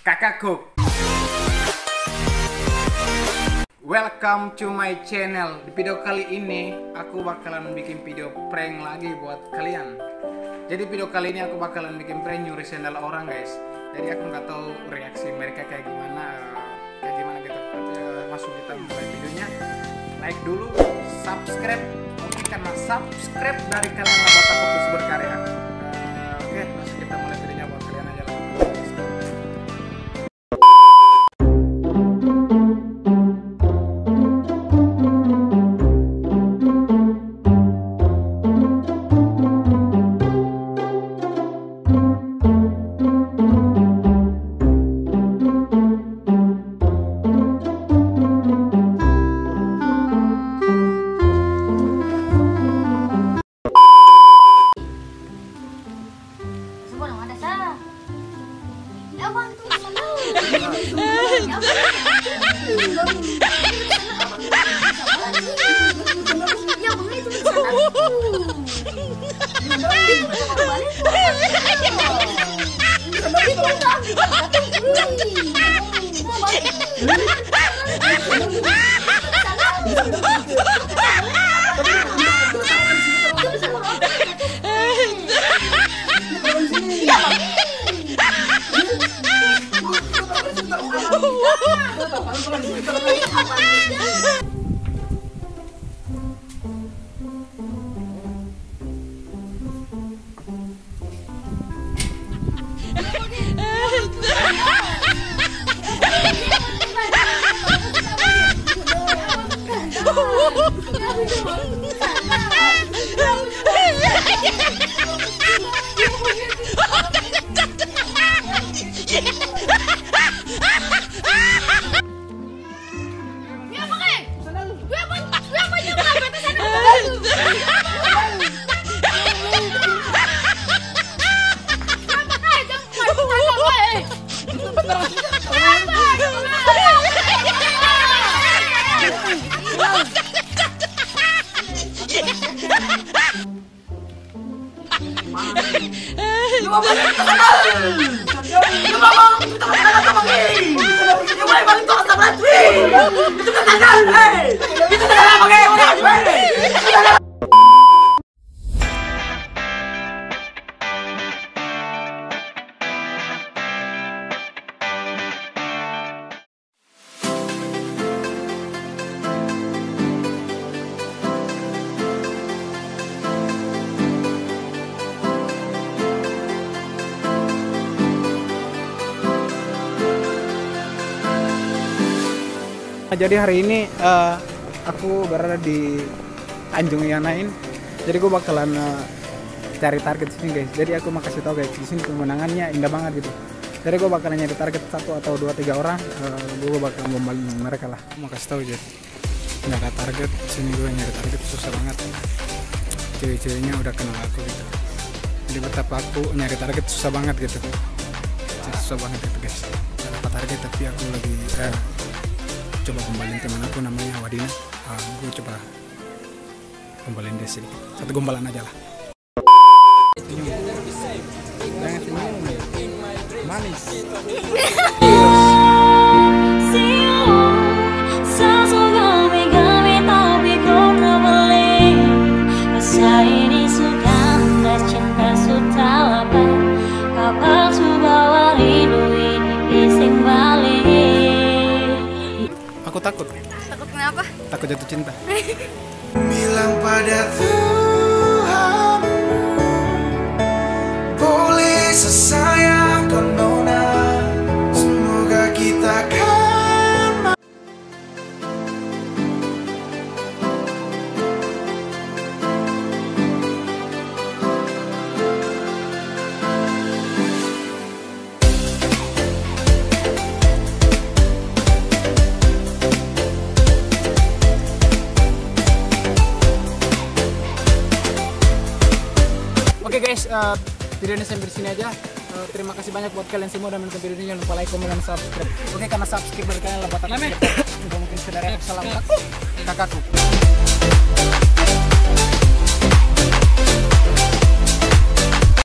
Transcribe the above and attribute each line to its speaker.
Speaker 1: Kakakku. Welcome to my channel. Di video kali ini aku bakalan bikin video prank lagi buat kalian. Jadi video kali ini aku bakalan bikin prank nyuri sendal orang, guys. Jadi aku nggak tahu reaksi mereka kayak gimana gitu. Langsung kita mulai videonya. Like dulu, subscribe. Oke, karena subscribe dari kalian buat aku terus berkarya. Oke, langsung kita mulai videonya buat kalian aja lah. Let's go. Jadi hari ini aku berada di Tanjung Yanain. Jadi gue bakalan cari target sini, guys. Jadi aku mau kasih tau, guys, di sini pemenangannya indah banget gitu. Jadi gue bakalan nyari target 1 atau 2, 3 orang. Gue bakalan gombalin mereka lah. Mau kasih tau, jadi nggak ada target sini, gue nyari target susah banget. Cewek-ceweknya udah kenal aku gitu. Jadi betapa aku nyari target susah banget gitu. Susah banget gitu, guys. Gak dapat target, tapi aku lagi coba gombalin teman aku namanya Wadina. Gue coba gombalin dia sedikit, 1 gombalan aja lah. Jangan senyum, manis. Aku takut.
Speaker 2: Takut kenapa?
Speaker 1: Takut jatuh cinta.
Speaker 3: Bilang pada Tuhan, boleh sesayang nona, semoga kita kan.
Speaker 1: Oke, guys, videonya sampai di sini aja. Terima kasih banyak buat kalian semua dan menonton videonya. Jangan lupa like, komen, dan subscribe. Oke, karena subscribe dari kalian lah buat aku. Mungkin saudara salam kakakku.